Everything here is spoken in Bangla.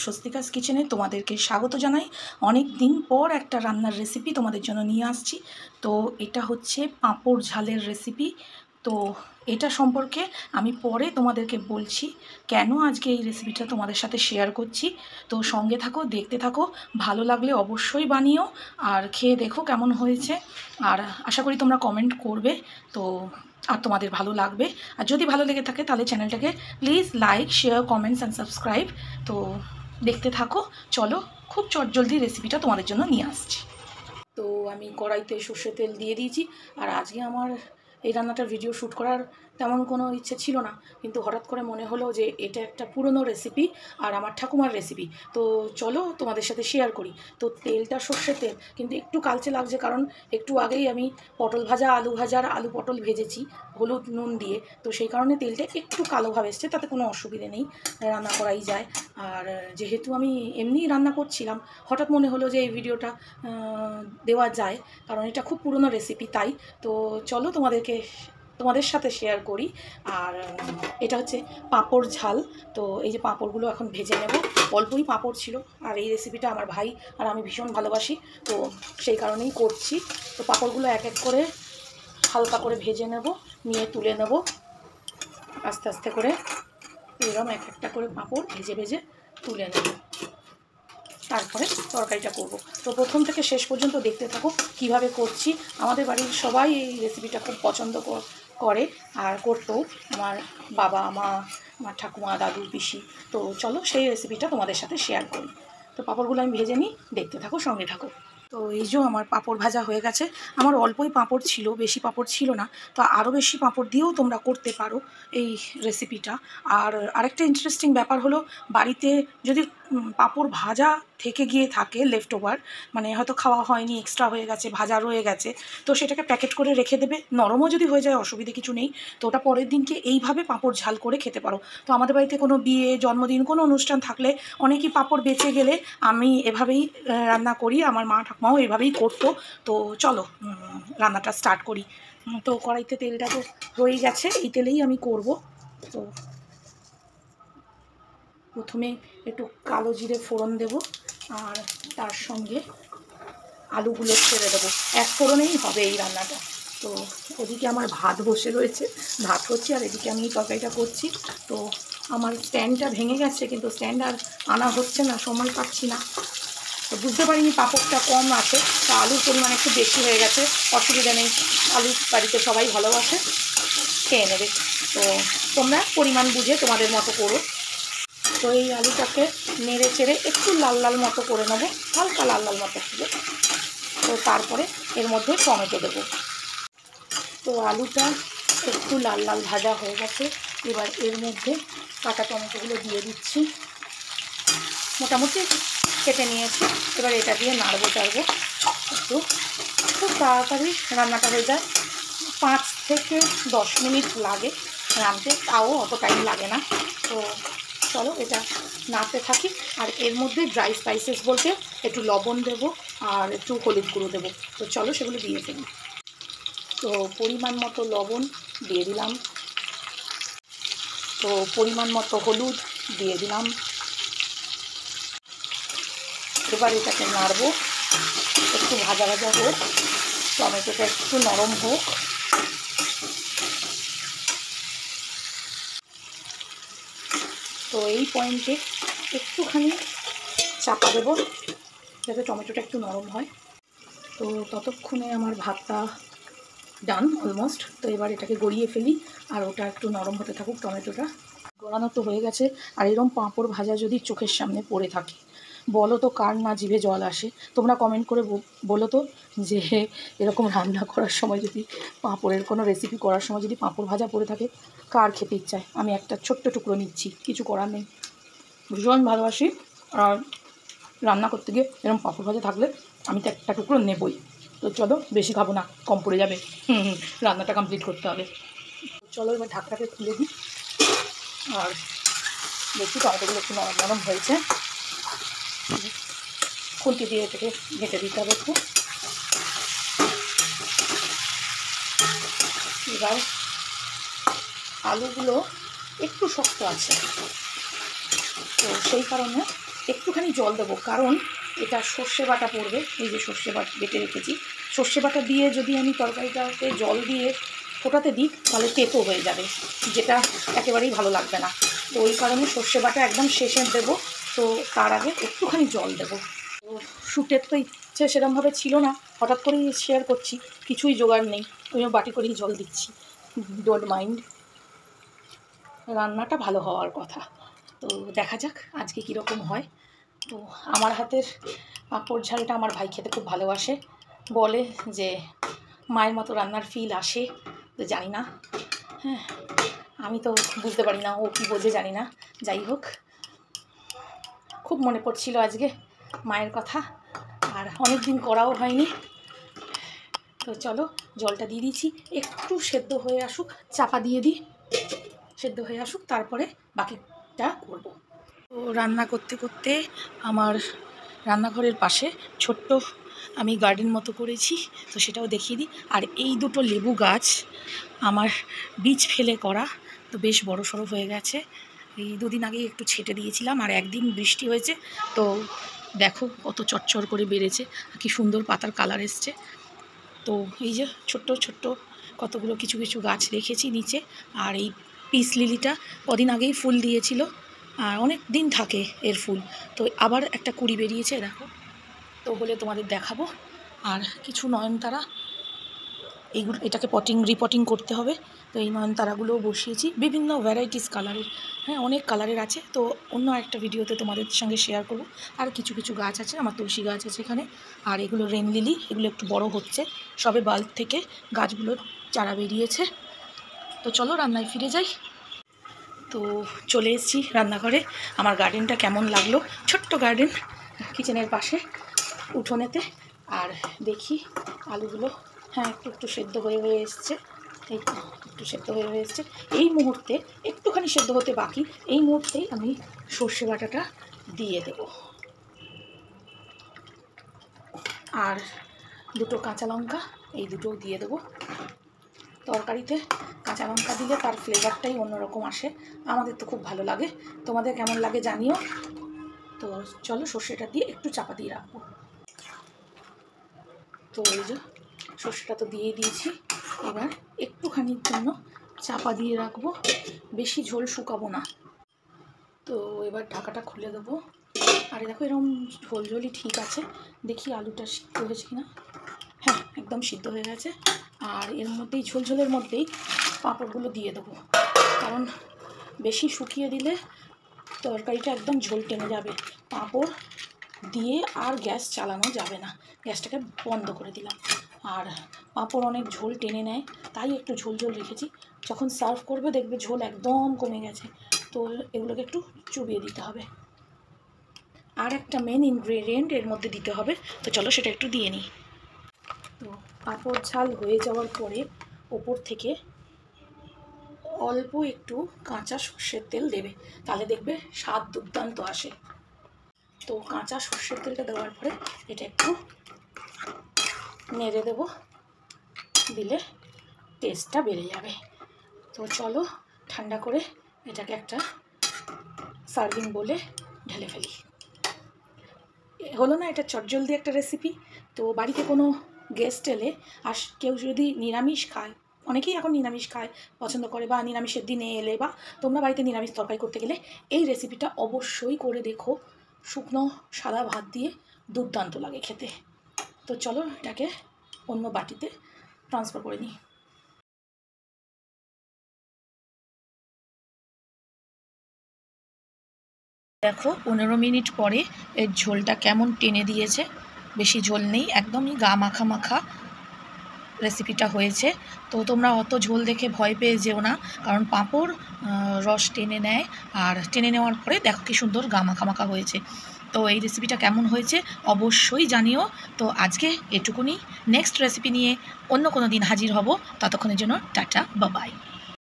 স্বস্তিকাস কিচেনে তোমাদেরকে স্বাগত জানাই। অনেক দিন পর একটা রান্নার রেসিপি তোমাদের জন্য নিয়ে আসছি। তো এটা হচ্ছে পাঁপড় ঝালের রেসিপি। তো এটা সম্পর্কে আমি পরে তোমাদেরকে বলছি কেন আজকে এই রেসিপিটা তোমাদের সাথে শেয়ার করছি। তো সঙ্গে থাকো, দেখতে থাকো, ভালো লাগলে অবশ্যই বানিও আর খেয়ে দেখো কেমন হয়েছে। আর আশা করি তোমরা কমেন্ট করবে, তো আর তোমাদের ভালো লাগবে। আর যদি ভালো লেগে থাকে তাহলে চ্যানেলটাকে please like, share, comments and subscribe. তো দেখতে থাকো, চলো খুব চটজলদি রেসিপিটা তোমাদের জন্য নিয়ে আসছি। তো আমি কড়াইতে সর্ষের তেল দিয়ে দিয়েছি। আর আজকে আমার এই রান্নাটার ভিডিও শ্যুট করার তেমন কোনো ইচ্ছে ছিল না, কিন্তু হঠাৎ করে মনে হলো যে এটা একটা পুরনো রেসিপি আর আমার ঠাকুমার রেসিপি, তো চলো তোমাদের সাথে শেয়ার করি। তো তেলটা সর্ষের তেল, কিন্তু একটু কালচে লাগছে কারণ একটু আগেই আমি পটল ভাজা, আলু ভাজার আলু পটল ভেজেছি হলুদ নুন দিয়ে, তো সেই কারণে তেলটা একটু কালোভাবে এসছে। তাতে কোনো অসুবিধে নেই, রান্না করাই যায়। আর যেহেতু আমি এমনিই রান্না করছিলাম, হঠাৎ মনে হলো যে এই ভিডিওটা দেওয়া যায়, কারণ এটা খুব পুরনো রেসিপি, তাই। তো চলো তোমাদের সাথে শেয়ার করি। আর এটা হচ্ছে পাঁপড় ঝাল। তো এই যে পাঁপড়গুলো এখন ভেজে নেব। অল্পই পাঁপড় ছিল, আর এই রেসিপিটা আমার ভাই আর আমি ভীষণ ভালোবাসি, তো সেই কারণেই করছি। তো পাঁপড়গুলো এক এক করে হালকা করে ভেজে নেব, নিয়ে তুলে নেব আস্তে আস্তে করে। এরকম এক একটা করে পাঁপড় ভেজে ভেজে তুলে নেব, তারপরে তরকারিটা করব। তো প্রথম থেকে শেষ পর্যন্ত দেখতে থাকো কিভাবে করছি। আমাদের বাড়ির সবাই এই রেসিপিটা খুব পছন্দ করে আর করতেও, আমার বাবা মা, আমার ঠাকুমা, দাদু, পিসি। তো চলো সেই রেসিপিটা তোমাদের সাথে শেয়ার করি। তো পাঁপড়গুলো আমি ভেজে নিই, দেখতে থাকো, সঙ্গে থাকো। তো এই যে আমার পাঁপড় ভাজা হয়ে গেছে। আমার অল্পই পাঁপড় ছিল, বেশি পাঁপড় ছিল না। তো আরও বেশি পাঁপড় দিয়েও তোমরা করতে পারো এই রেসিপিটা। আর আরেকটা ইন্টারেস্টিং ব্যাপার হলো, বাড়িতে যদি পাঁপড় ভাজা থেকে গিয়ে থাকে লেফট ওভার, মানে হয়তো খাওয়া হয়নি, এক্সট্রা হয়ে গেছে, ভাজা রয়ে গেছে, তো সেটাকে প্যাকেট করে রেখে দেবে। নরমও যদি হয়ে যায় অসুবিধে কিছু নেই। তো ওটা পরের দিনকে এইভাবে পাঁপড় ঝাল করে খেতে পারো। তো আমাদের বাড়িতে কোনো বিয়ে, জন্মদিন, কোনো অনুষ্ঠান থাকলে অনেকই পাঁপড় বেঁচে গেলে আমি এভাবেই রান্না করি। আমার মা ঠাকুমাও এভাবেই করতো। তো চলো রান্নাটা স্টার্ট করি। তো কড়াইতে তেলটা তো রয়ে গেছে, এই তেলেই আমি করব। তো প্রথমে একটু কালো জিরে ফোড়ন দেব, আর তার সঙ্গে আলুগুলো ছেড়ে দেবো। এক ফোড়নেই হবে এই রান্নাটা। তো ওদিকে আমার ভাত বসে রয়েছে, ভাত হচ্ছে, আর এদিকে আমি তরকারিটা করছি। তো আমার স্ট্যান্ডটা ভেঙে গেছে, কিন্তু স্ট্যান্ড আর আনা হচ্ছে না, সময় পাচ্ছি না। তো বুঝতে পারিনি পাঁপড়টা কম আছে, তা আলুর পরিমাণ একটু বেশি হয়ে গেছে। অসুবিধা নেই, আলু বাড়িতে সবাই ভালোবাসে, খেয়ে নেবে। তো তোমরা পরিমাণ বুঝে তোমাদের মতো করো। তো এই আলুটাকে নেড়ে চেড়ে একটু লাল লাল মতো করে নেবো, হালকা লাল লাল মতো করে। তো তারপরে এর মধ্যে টমেটো দেবো। তো আলুটা একটু লাল লাল ভাজা হয়ে গেছে, এবার এর মধ্যে কাটা টমেটোগুলো দিয়ে দিচ্ছি। মোটামুটি কেটে নিয়েছি, এবার এটা দিয়ে নাড়বো চাড়বো একটু। খুব তাড়াতাড়ি রান্নাটা হয়ে যায়, 5 থেকে 10 মিনিট লাগে রাঁধতে, তাও অত টাইম লাগে না। তো চলো এটা নাড়তে থাকি। আর এর মধ্যে ড্রাই স্পাইসেস বলতে একটু লবণ দেবো আর একটু হলুদ গুঁড়ো দেবো। তো চলো সেগুলো দিয়ে ফেলি। তো পরিমাণ মতো লবণ দিয়ে দিলাম, তো পরিমাণ মতো হলুদ দিয়ে দিলাম। এবার এটাকে নাড়বো, একটু ভাজা ভাজা হোক, টমেটোটা একটু নরম হোক। তো এই পয়েন্টে একটুখানি চাপা দেবো যাতে টমেটোটা একটু নরম হয়। তো ততক্ষণে আমার ভাতটা ডান অলমোস্ট। তো এবার এটাকে গড়িয়ে ফেলি, আর ওটা একটু নরম হতে থাকুক। টমেটোটা গড়ানো তো হয়ে গেছে। আর এরকম পাঁপড় ভাজা যদি চোখের সামনে পড়ে থাকে, বলো তো কার না জিভে জল আসে? তোমরা কমেন্ট করে বলো তো যে এরকম রান্না করার সময় যদি, পাঁপড়ের কোনো রেসিপি করার সময় যদি পাঁপড় ভাজা পড়ে থাকে, কার খেতে ইচ্ছায়? আমি একটা ছোট্ট টুকরো নিচ্ছি, কিছু করার নেই, ভীষণ ভালোবাসি। আর রান্না করতে গিয়ে এরকম পাঁপড় ভাজা থাকলে আমি তো একটা টুকরো নেবই। তো চলো বেশি খাবো না, কম পড়ে যাবে, রান্নাটা কমপ্লিট করতে হবে। চলো এবার ঢাকটাকে খুলে দিই। আর দেখি টমেটোগুলো একটু নরম নরম হয়েছে, খুন্তি দিয়ে এটাকে ঘেঁটে দিতে হবে একটু। এবার আলুগুলো একটু শক্ত আছে, তো সেই কারণে একটুখানি জল দেবো, কারণ এটা সর্ষে বাটা পড়বে। এই যে সর্ষে বেটে রেখেছি, সর্ষে বাটা দিয়ে যদি আমি তরকারিটাতে জল দিয়ে ফোটাতে দিই তাহলে তেতো হয়ে যাবে, যেটা একেবারেই ভালো লাগবে না। তো ওই কারণে সর্ষে বাটা একদম শেষে দেবো। তো তার আগে একটুখানি জল দেবো। তো শ্যুটের তো ইচ্ছে সেরকমভাবে ছিল না, হঠাৎ করেই শেয়ার করছি, কিছুই জোগাড় নেই, ওই বাটি করেই জল দিচ্ছি। ডোন্ট মাইন্ড, রান্নাটা ভালো হওয়ার কথা। তো দেখা যাক আজকে কীরকম হয়। তো আমার হাতের পাঁপড় ঝালটা আমার ভাই খেতে খুব ভালোবাসে, বলে যে মায়ের মতো রান্নার ফিল আসে। তো জানি না, হ্যাঁ আমি তো বুঝতে পারি না ও কী বোঝে জানি না। যাই হোক, খুব মনে পড়ছিল আজকে মায়ের কথা, আর অনেক দিন করাও হয়নি। তো চলো জলটা দিয়ে দিচ্ছি, একটু সেদ্ধ হয়ে আসুক, চাপা দিয়ে দিই, সেদ্ধ হয়ে আসুক, তারপরে বাকিটা করব। তো রান্না করতে করতে আমার রান্নাঘরের পাশে ছোট্ট আমি গার্ডেন মতো করেছি, তো সেটাও দেখিয়ে দিই। আর এই দুটো লেবু গাছ আমার বীজ ফেলে করা, তো বেশ বড় সড়ো হয়ে গেছে। এই দুদিন আগেই একটু ছেটে দিয়েছিলাম, আর একদিন বৃষ্টি হয়েছে, তো দেখো কত চটচড় করে বেড়েছে, কি সুন্দর পাতার কালার এসছে। তো এই যে ছোট্ট ছোট্ট কতগুলো কিছু কিছু গাছ রেখেছি নিচে। আর এই পিস লিলিটা কদিন আগেই ফুল দিয়েছিল, আর অনেক দিন থাকে এর ফুল, তো আবার একটা কুড়ি বেরিয়েছে দেখো। তো হলে তোমাদের দেখাবো। আর কিছু নয়নতারা, এইগুলো এটাকে রিপটিং করতে হবে। তো এই নয়নতারাগুলোও বসিয়েছি বিভিন্ন ভ্যারাইটিস কালারের, হ্যাঁ অনেক কালারের আছে, তো অন্য একটা ভিডিওতে তোমাদের সঙ্গে শেয়ার করব। আর কিছু কিছু গাছ আছে, আমার তুলসী গাছ আছে এখানে, আর এগুলো রেন লিলি, এগুলো একটু বড় হচ্ছে, সবে বাল্ব থেকে গাছগুলোর চারা বেরিয়েছে। তো চলো রান্নায় ফিরে যাই। তো চলে এসেছি রান্নাঘরে। আমার গার্ডেনটা কেমন লাগলো, ছোট্ট গার্ডেন কিচেনের পাশে উঠোনেতে। আর দেখি আলুগুলো, হ্যাঁ একটু একটু সেদ্ধ হয়ে এসছে, এই তো একটু সেদ্ধ হয়ে এসছে। এই মুহূর্তে একটুখানি সেদ্ধ হতে বাকি, এই মুহূর্তেই আমি সর্ষে বাটাটা দিয়ে দেব। আর দুটো কাঁচা লঙ্কা, এই দুটোও দিয়ে দেবো। তরকারিতে কাঁচা লঙ্কা দিলে তার ফ্লেভারটাই অন্যরকম আসে, আমাদের তো খুব ভালো লাগে, তোমাদের কেমন লাগে জানিও। তো চলো সর্ষেটা দিয়ে একটু চাপা দিয়ে রাখবো। তো এই যে সর্ষেটা তো দিয়ে দিয়েছি, এবার একটুখানির জন্য চাপা দিয়ে রাখবো, বেশি ঝোল শুকাবো না। তো এবার ঢাকাটা খুলে দেবো। আর দেখো এরকম ঝোল ঝোলই ঠিক আছে, দেখি আলুটা সিদ্ধ হয়েছে কিনা। হ্যাঁ একদম সিদ্ধ হয়ে গেছে। আর এর মধ্যেই ঝোলঝোলের মধ্যেই পাঁপড়গুলো দিয়ে দেবো, কারণ বেশি শুকিয়ে দিলে তরকারিটা একদম ঝোল টেনে যাবে। পাঁপড় দিয়ে আর গ্যাস চালানো যাবে না, গ্যাসটাকে বন্ধ করে দিলাম। আর পাঁপড় অনেক ঝোল টেনে নেয়, তাই একটু ঝোল ঝোল রেখেছি। যখন সার্ভ করবে দেখবে ঝোল একদম কমে গেছে, তো এগুলোকে একটু চুবিয়ে দিতে হবে। আর একটা মেন ইনগ্রেডিয়েন্ট এর মধ্যে দিতে হবে, তো চলো সেটা একটু দিয়ে নিই। তো পাঁপড় ঝাল হয়ে যাওয়ার পরে ওপর থেকে অল্প একটু কাঁচা সর্ষের তেল দেবে, তাহলে দেখবে স্বাদ দুর্দান্ত আসে। তো কাঁচা সর্ষের তেলটা দেওয়ার পরে এটা একটু নেড়ে দেবো, দিলে টেস্টটা বেড়ে যাবে। তো চলো ঠান্ডা করে এটাকে একটা সার্ভিং বলে ঢেলে ফেলি। হলো না এটা চটজলদি একটা রেসিপি। তো বাড়িতে কোনো গেস্ট এলে আর কেউ যদি নিরামিষ খায়, অনেকেই এখন নিরামিষ খায় পছন্দ করে, বা নিরামিষের দিনে এলে, বা তোমরা বাড়িতে নিরামিষ তরকারি করতে গেলে এই রেসিপিটা অবশ্যই করে দেখো, শুকনো সাদা ভাত দিয়ে দুর্দান্ত লাগে খেতে। তো চলো এটাকে অন্য বাটিতে ট্রান্সফার করে নিই। দেখো 15 মিনিট পরে এর ঝোলটা কেমন টেনে দিয়েছে, বেশি ঝোল নেই, একদমই গা মাখা মাখা রেসিপিটা হয়েছে। তো তোমরা অত ঝোল দেখে ভয় পেয়ে যেও না, কারণ পাঁপড় রস টেনে নেয়, আর টেনে নেওয়ার পরে দেখো কি সুন্দর গা মাখা মাখা হয়েছে। তো এই রেসিপিটা কেমন হয়েছে অবশ্যই জানিও। তো আজকে এটুকুনি, নেক্সট রেসিপি নিয়ে অন্য কোনো দিন হাজির হব, ততক্ষণের জন্য টাটা বাবাই।